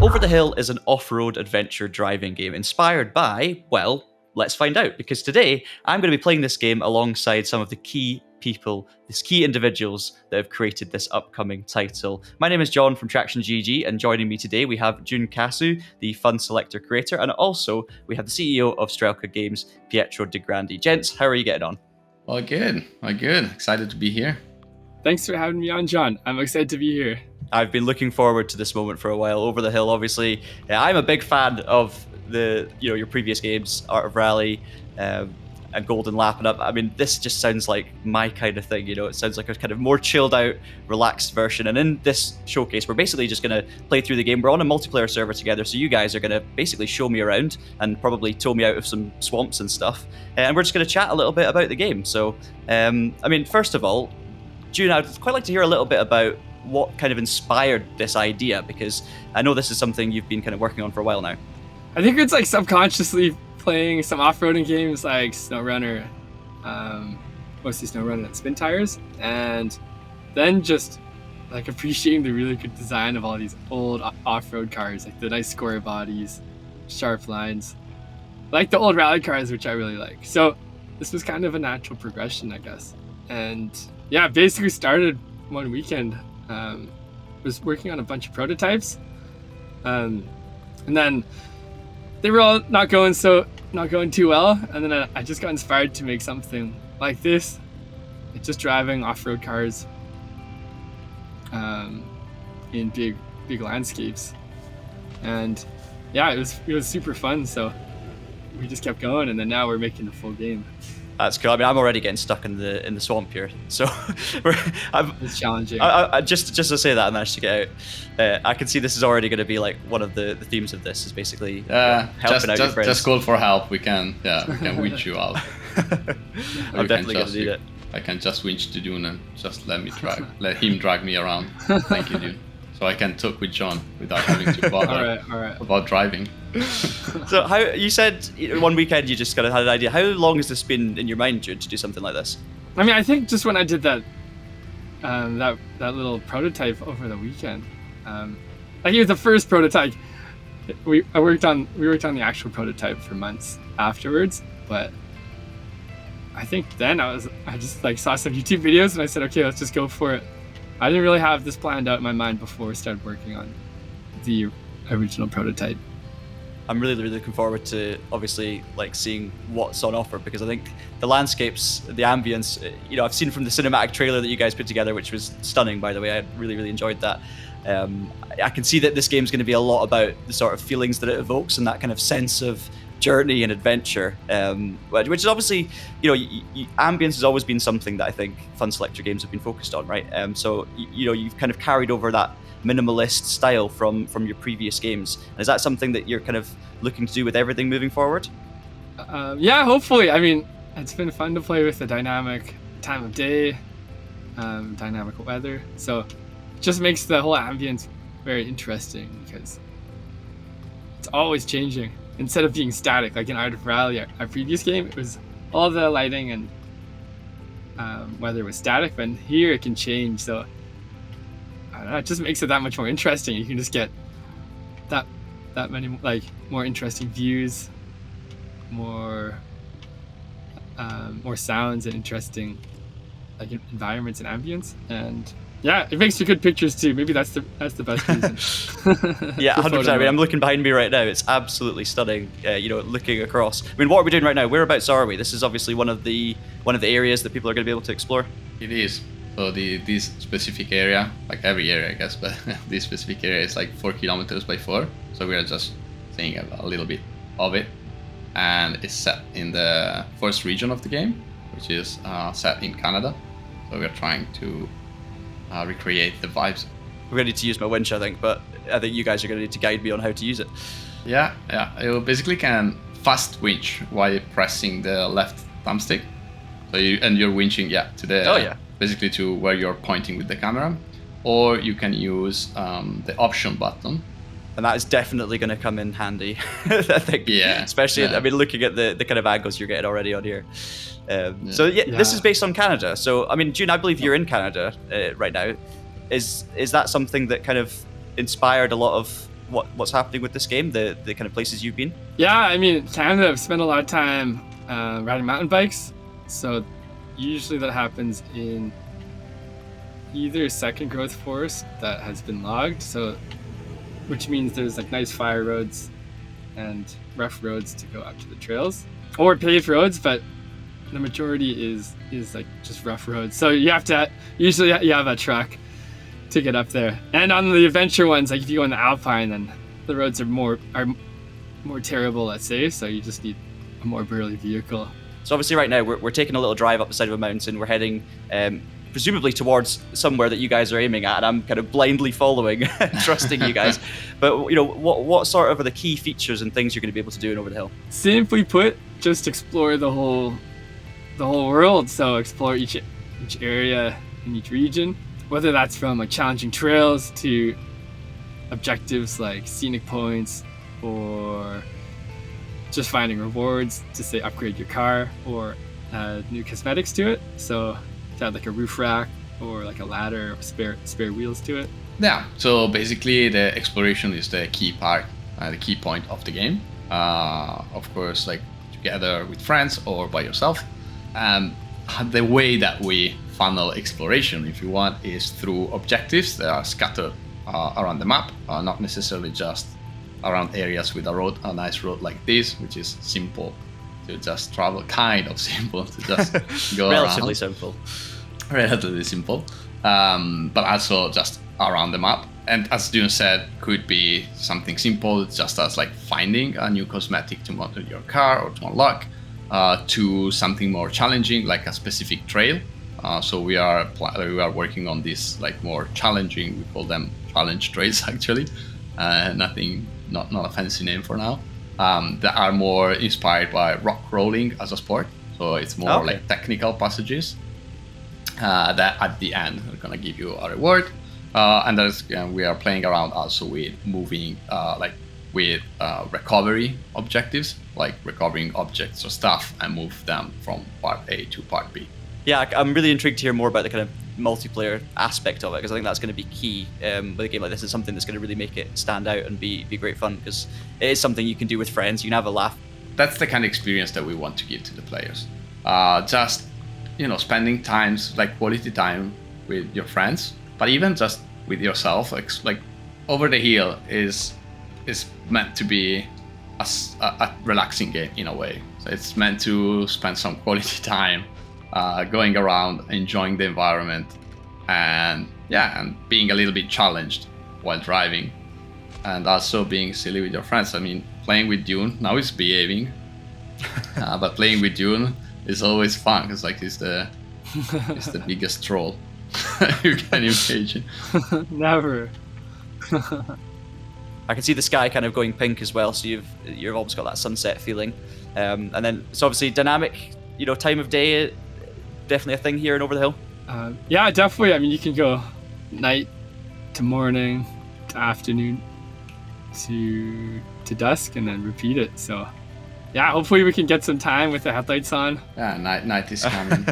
Over the Hill is an off-road adventure driving game inspired by, well, let's find out, because today I'm going to be playing this game alongside some of the key people, these key individuals that have created this upcoming title. My name is John from Traction GG, and joining me today we have Jun Kasu, the Fun Selector creator, and also we have the CEO of Strelka Games, Pietro De Grandi. Gents, how are you getting on? All good. Excited to be here. Thanks for having me on, John. I'm excited to be here. I've been looking forward to this moment for a while. Over the Hill, obviously, I'm a big fan of your previous games, Art of Rally, and Golden Lap. And I mean, this just sounds like my kind of thing. It sounds like a kind of more chilled out, relaxed version. And in this showcase, we're basically just going to play through the game. We're on a multiplayer server together, so you guys are going to basically show me around and probably tow me out of some swamps and stuff. And we're just going to chat a little bit about the game. So, I mean, first of all, June, I'd quite like to hear a little bit about what kind of inspired this idea, because I know this is something you've been kind of working on for a while now. I think it's like subconsciously playing some off-roading games like SnowRunner, mostly SnowRunner and Spin Tires, and then just like appreciating the really good design of all these old off-road cars, like the nice square bodies, sharp lines, like the old rally cars, which I really like. So this was kind of a natural progression, I guess. And yeah, basically started one weekend. Was working on a bunch of prototypes, and then they were all not going too well, and then I just got inspired to make something like this, like just driving off-road cars in big landscapes. And yeah, it was super fun, so we just kept going, and then now we're making a full game. That's cool. I mean, I'm already getting stuck in the swamp here, so it's challenging. Just to say that I managed to get out. I can see this is already going to be like one of the themes of this is basically helping out your friends. Just call for help. We can winch you out. I'm definitely going to need it. I can just winch to Dune and just let him drag me around. Thank you, Dune. So I can talk with John without having to bother all right. about driving. So how you said one weekend you just kind of had an idea. How long has this been in your mind, Jude, to do something like this? I mean, I think just when I did that little prototype over the weekend, like it was the first prototype. We worked on the actual prototype for months afterwards, but I think then I just like saw some YouTube videos and I said, okay, let's just go for it. I didn't really have this planned out in my mind before we started working on the original prototype. I'm really, really looking forward to obviously like seeing what's on offer, because I think the landscapes, the ambience, I've seen from the cinematic trailer that you guys put together, which was stunning, by the way. I really, really enjoyed that. I can see that this game's going to be a lot about the sort of feelings that it evokes and that kind of sense of journey and adventure, which is obviously, ambience has always been something that I think Fun Selector games have been focused on, right? So you've kind of carried over that minimalist style from your previous games. And is that something that you're kind of looking to do with everything moving forward? Yeah, hopefully. I mean, it's been fun to play with the dynamic time of day, dynamic weather. So it just makes the whole ambience very interesting because it's always changing. Instead of being static, like in Art of Rally, our previous game, it was all the lighting and weather was static, but here it can change. So I don't know, it just makes it that much more interesting. You can just get that many like more interesting views, more sounds and interesting like environments and ambience, and yeah, it makes for good pictures too. Maybe that's the best reason. Yeah, 100%. I mean, I'm looking behind me right now. It's absolutely stunning. Looking across. I mean, what are we doing right now? Whereabouts are we? This is obviously one of the areas that people are going to be able to explore. It is. So this specific area, like every area, I guess, but this specific area is like 4 kilometers by 4. So we are just seeing a little bit of it, and it's set in the first region of the game, which is set in Canada. So we are trying to recreate the vibes. We're going to need to use my winch, I think, but I think you guys are going to need to guide me on how to use it. Yeah. You basically can fast winch while pressing the left thumbstick. So you're winching, to the basically to where you're pointing with the camera, or you can use the option button. And that is definitely going to come in handy, I think. Yeah. Especially, I mean, looking at the kind of angles you're getting already on here. So this is based on Canada. So, I mean, June, I believe you're in Canada right now. Is that something that kind of inspired a lot of what's happening with this game, the kind of places you've been? Yeah, I mean, Canada, I've spent a lot of time riding mountain bikes. So usually that happens in either second growth forest that has been logged, so which means there's like nice fire roads and rough roads to go up to the trails, or paved roads, but the majority is like just rough roads. So you have to usually you have a truck to get up there. And on the adventure ones, like if you go in the Alpine, then the roads are more terrible, let's say. So you just need a more burly vehicle. So obviously right now we're taking a little drive up the side of a mountain. We're heading presumably towards somewhere that you guys are aiming at, and I'm kind of blindly following, trusting you guys. But what sort of are the key features and things you're going to be able to do in Over the Hill? Simply put, just explore the whole world. So explore each area in each region, whether that's from like challenging trails to objectives like scenic points, or just finding rewards to say upgrade your car or add new cosmetics to it. So to add like a roof rack or like a ladder or spare wheels to it. Yeah, so basically the exploration is the key part, the key point of the game. Of course, like together with friends or by yourself. The way that we funnel exploration, if you want, is through objectives that are scattered around the map, not necessarily just around areas with a nice road like this, which is simple to just travel, kind of simple to just go Relatively around. simple. Relatively simple, but also just around the map. And as Dune said, could be something simple, just as like finding a new cosmetic to mount on your car or to unlock, to something more challenging, like a specific trail. So we are working on this like more challenging. We call them challenge trails actually. Not a fancy name for now. That are more inspired by rock rolling as a sport. So it's more like technical passages that at the end are gonna give you a reward. And we are playing around also with moving, with recovery objectives, like recovering objects or stuff and move them from part A to part B. Yeah, I'm really intrigued to hear more about the kind of multiplayer aspect of it, because I think that's going to be key with a game like this. It's something that's going to really make it stand out and be great fun, because it is something you can do with friends. You can have a laugh. That's the kind of experience that we want to give to the players. Just spending times like quality time with your friends, but even just with yourself. Like Over the Hill is meant to be a relaxing game in a way. So it's meant to spend some quality time going around, enjoying the environment, and being a little bit challenged while driving, and also being silly with your friends. I mean, playing with Dune now is behaving, but playing with Dune is always fun because it's the biggest troll you can imagine. Never. I can see the sky kind of going pink as well, so you've almost got that sunset feeling, and then it's obviously dynamic. Time of day. Definitely a thing here in Over the Hill. Yeah, definitely. I mean, you can go night to morning to afternoon to dusk and then repeat it. So yeah, hopefully we can get some time with the headlights on. Yeah, night is coming.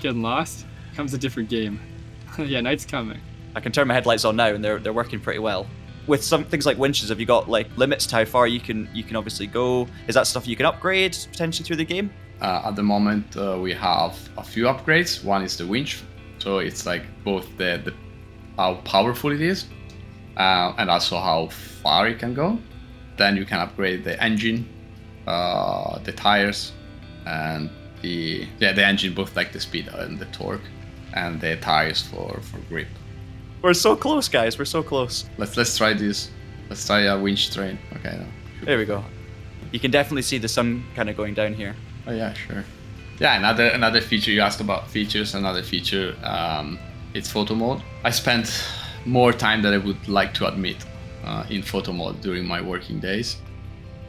Getting lost becomes a different game. Yeah, night's coming. I can turn my headlights on now and they're working pretty well. With some things like winches, have you got like limits to how far you can obviously go? Is that stuff you can upgrade potentially through the game? At the moment, we have a few upgrades. One is the winch, so it's like both the how powerful it is, and also how far it can go. Then you can upgrade the engine, the tires, and the engine, both like the speed and the torque, and the tires for grip. We're so close, guys. We're so close. Let's try this. Let's try a winch train. Okay. There we go. You can definitely see the sun kind of going down here. Oh yeah, sure. Yeah, another feature you asked about features. Another feature, it's photo mode. I spent more time than I would like to admit in photo mode during my working days.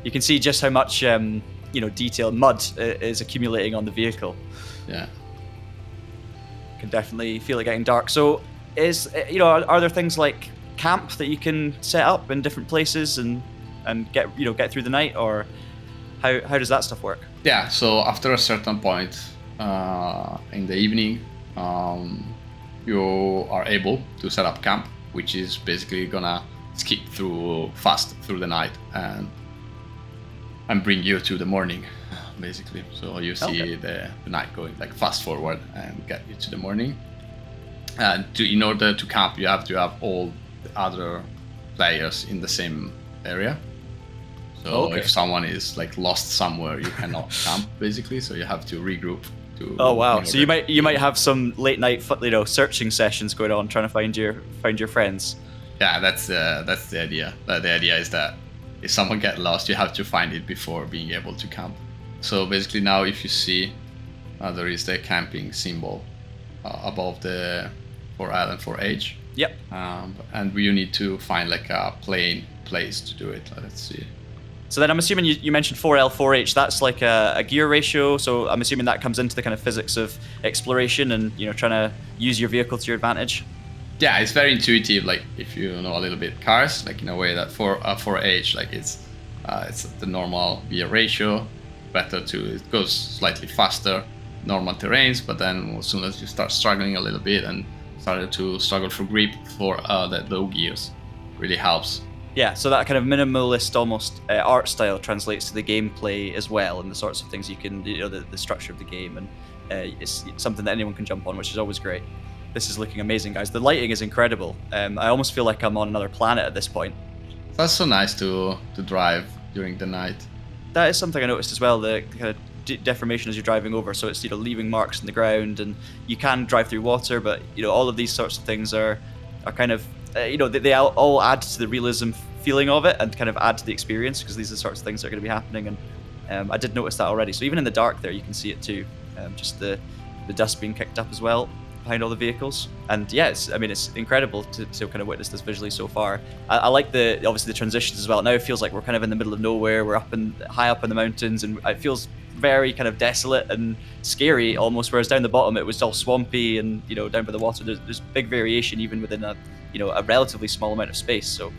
You can see just how much detail mud is accumulating on the vehicle. Yeah. You can definitely feel it getting dark. So are there things like camp that you can set up in different places and get through the night, or how does that stuff work? Yeah, so after a certain point in the evening, you are able to set up camp, which is basically gonna skip fast through the night and bring you to the morning, basically. So you see the night going like fast forward and get you to the morning. And in order to camp, you have to have all the other players in the same area. So if someone is like lost somewhere, you cannot camp, basically. So you have to regroup. Oh wow! So you might have some late night, searching sessions going on, trying to find your friends. Yeah, that's the idea. The idea is that if someone gets lost, you have to find it before being able to camp. So basically, now if you see, there is the camping symbol above the for L and for H. Yep. And you need to find like a plain place to do it. Let's see. So then I'm assuming you mentioned 4L, 4H. That's like a gear ratio. So I'm assuming that comes into the kind of physics of exploration and trying to use your vehicle to your advantage. Yeah, it's very intuitive. Like if you know a little bit cars, like in a way that 4H, like it's the normal gear ratio. It goes slightly faster, normal terrains. But then as soon as you start struggling a little bit and started to struggle for grip for the low gears, really helps. Yeah, so that kind of minimalist almost art style translates to the gameplay as well, and the sorts of things you can, the structure of the game, and it's something that anyone can jump on, which is always great. This is looking amazing, guys. The lighting is incredible. I almost feel like I'm on another planet at this point. That's so nice to drive during the night. That is something I noticed as well, the kind of deformation as you're driving over, so it's leaving marks in the ground, and you can drive through water, but all of these sorts of things are kind of they all add to the realism feeling of it and kind of add to the experience, because these are the sorts of things that are going to be happening. And I did notice that already. So even in the dark there, you can see it too. Just the dust being kicked up as well behind all the vehicles. And yeah, it's incredible to kind of witness this visually so far. I like obviously the transitions as well. Now it feels like we're kind of in the middle of nowhere. We're high up in the mountains, and it feels very kind of desolate and scary almost. Whereas down the bottom it was all swampy, and down by the water there's big variation even within a relatively small amount of space. So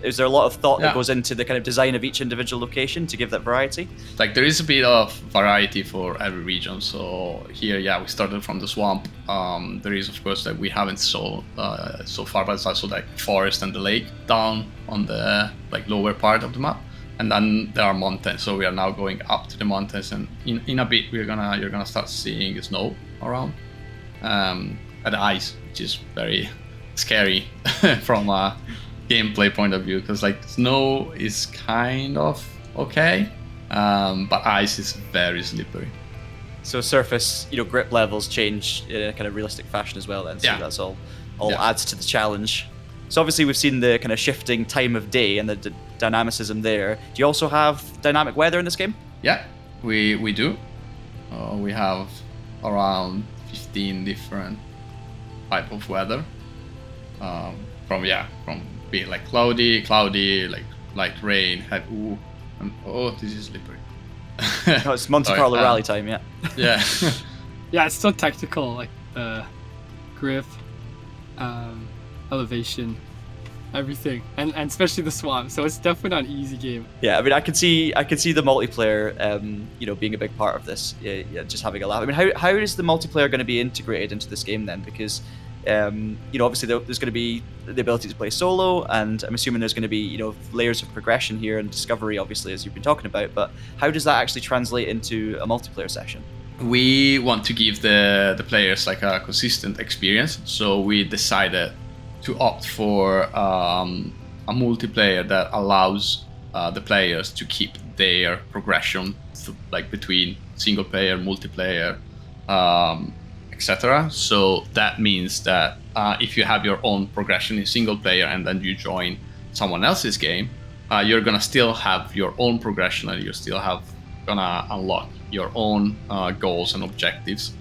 is there a lot of thought that goes into the kind of design of each individual location to give that variety? Like there is a bit of variety for every region. So here, we started from the swamp. There is of course that we haven't so far, but it's also like forest and the lake down on the like lower part of the map. And then there are mountains, so we are now going up to the mountains, and in a bit you're gonna start seeing snow around, and ice, which is very scary from a gameplay point of view, because like snow is kind of okay, but ice is very slippery. So surface, grip levels change in a kind of realistic fashion as well then, so that's all adds to the challenge. So obviously we've seen the kind of shifting time of day and the dynamicism there. Do you also have dynamic weather in this game? Yeah, we do. We have around 15 different type of weather. From being like cloudy, like light rain, heavy, and this is slippery. It's Monte Carlo rally time, yeah. Yeah. Yeah, it's so technical, like grip, elevation, everything, and especially the swamp. So it's definitely not an easy game. Yeah, I mean, I can see the multiplayer, being a big part of this. Yeah, just having a laugh. I mean, how is the multiplayer going to be integrated into this game then? Because obviously there's going to be the ability to play solo, and I'm assuming there's going to be layers of progression here and discovery, obviously, as you've been talking about. But how does that actually translate into a multiplayer session? We want to give the players like a consistent experience, so we decided to opt for a multiplayer that allows the players to keep their progression like between single player, multiplayer, etc. So that means that if you have your own progression in single player and then you join someone else's game, you're gonna still have your own progression, and you're still gonna unlock your own goals and objectives.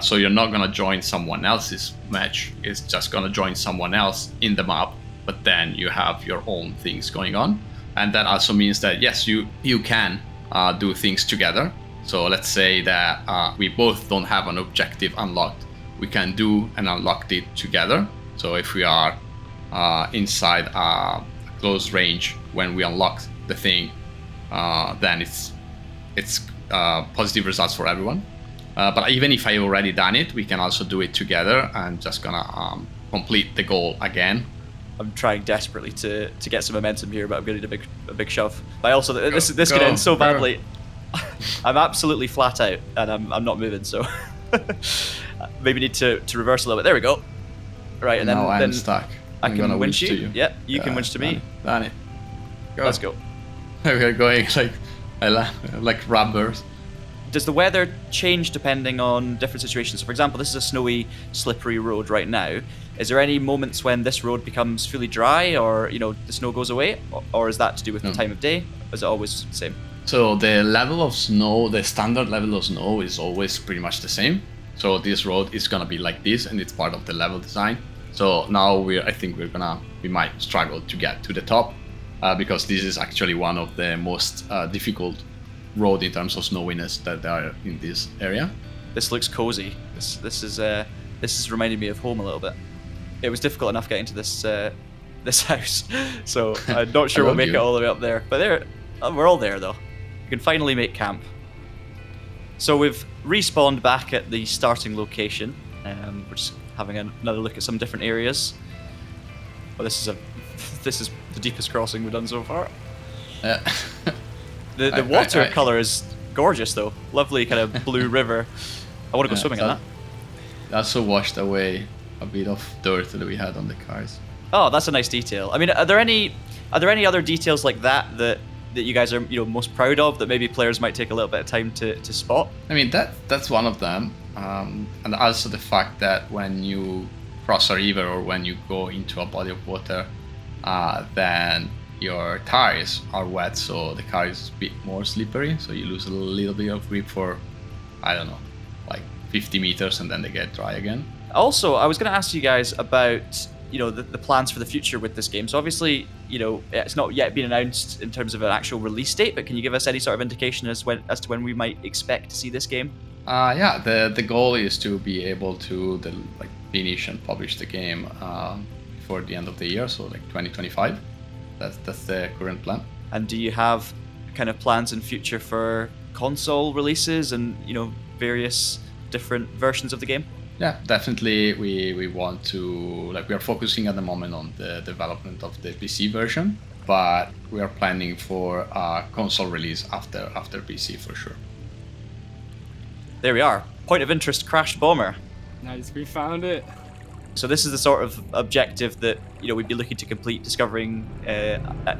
So you're not gonna join someone else's match. It's just gonna join someone else in the map, but then you have your own things going on. And that also means that yes, you can do things together. So let's say that we both don't have an objective unlocked. We can do and unlock it together. So if we are inside a close range when we unlock the thing, then it's positive results for everyone. But even if I already done it, we can also do it together and just gonna complete the goal again I'm trying desperately to get some momentum here, but I'm going to need a big shove. But also, this could end so badly. I'm absolutely flat out, and I'm not moving, so maybe need to reverse a little bit. There we go. Right, and then I'm stuck. I'm gonna winch to you. Yeah, you can winch to me. Done it. Go. Let's go. We're going like rubbers. Does the weather change depending on different situations? So for example, this is a snowy, slippery road right now. Is there any moments when this road becomes fully dry, or the snow goes away, or is that to do with the time of day? Or is it always the same? So the level of snow, the standard level of snow, is always pretty much the same. So this road is gonna be like this, and it's part of the level design. So now I think we might struggle to get to the top, because this is actually one of the most difficult road in terms of snowiness that there are in this area. This looks cozy. This is reminding me of home a little bit. It was difficult enough getting to this house, so I'm not sure we'll make it all the way up there. But we're all there though. We can finally make camp. So we've respawned back at the starting location. We're just having another look at some different areas. Well, this is the deepest crossing we've done so far. The water color is gorgeous though. Lovely kind of blue river. I want to go swimming in that. That also washed away a bit of dirt that we had on the cars. Oh, that's a nice detail. I mean, are there any other details like that you guys are most proud of that maybe players might take a little bit of time to spot? I mean, that's one of them, and also the fact that when you cross a river or when you go into a body of water, then your tires are wet, so the car is a bit more slippery, so you lose a little bit of grip for, I don't know, like 50 meters, and then they get dry again. Also, I was going to ask you guys about the plans for the future with this game. So obviously, it's not yet been announced in terms of an actual release date, but can you give us any sort of indication as to when we might expect to see this game? Yeah, the goal is to be able to finish and publish the game before the end of the year, so like 2025. That's the current plan. And do you have kind of plans in future for console releases and various different versions of the game? Yeah, definitely. We want to we are focusing at the moment on the development of the PC version, but we are planning for a console release after PC for sure. There we are. Point of interest, crashed bomber. Nice, we found it. So this is the sort of objective that we'd be looking to complete, discovering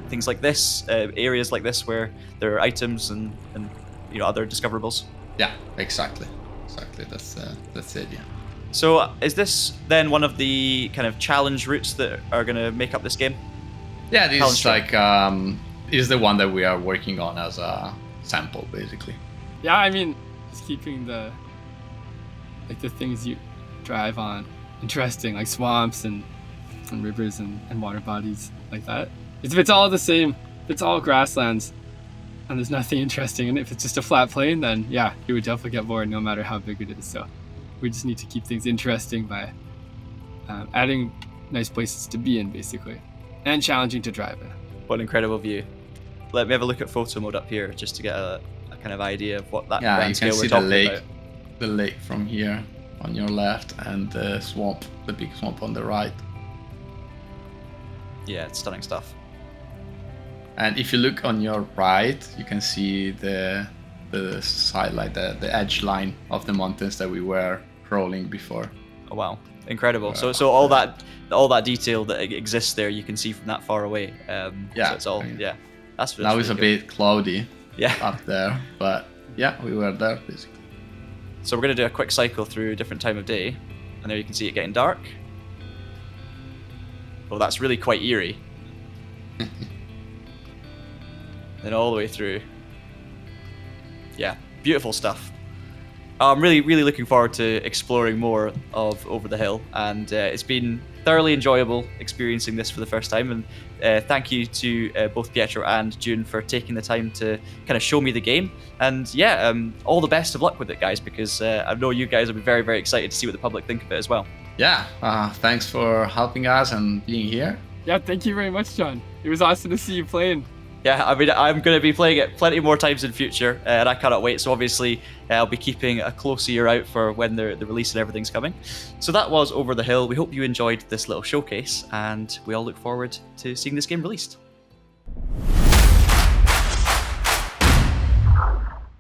things like this, areas like this where there are items and other discoverables. Yeah, exactly. That's the idea. So is this then one of the kind of challenge routes that are going to make up this game? Yeah, this is the one that we are working on as a sample, basically. Yeah, I mean, just keeping the things you drive on interesting, like swamps and rivers and water bodies like that. If it's all the same, if it's all grasslands and there's nothing interesting, and if it's just a flat plain, then yeah, you would definitely get bored no matter how big it is. So we just need to keep things interesting by adding nice places to be in, basically, and challenging to drive in. What an incredible view. Let me have a look at photo mode up here just to get a kind of idea of what that grand scale we're talking about. The lake from here on your left, and the swamp, the big swamp on the right. Yeah, it's stunning stuff. And if you look on your right, you can see the side, like the edge line of the mountains that we were crawling before. Oh wow, incredible! So all that detail that exists there, you can see from that far away. Yeah, so it's all That's now really it's a cool. bit cloudy. Yeah, up there, but yeah, we were there basically. So we're going to do a quick cycle through a different time of day, and there you can see it getting dark. Oh, that's really quite eerie. Then all the way through. Yeah, beautiful stuff. I'm really, really looking forward to exploring more of Over the Hill, and it's been thoroughly enjoyable experiencing this for the first time. And thank you to both Pietro and June for taking the time to kind of show me the game. And yeah, all the best of luck with it, guys, because I know you guys will be very, very excited to see what the public think of it as well. Yeah, thanks for helping us and being here. Yeah, thank you very much, John. It was awesome to see you playing. Yeah, I mean, I'm going to be playing it plenty more times in future, and I cannot wait. So obviously, I'll be keeping a close ear out for when the release and everything's coming. So that was Over the Hill. We hope you enjoyed this little showcase, and we all look forward to seeing this game released.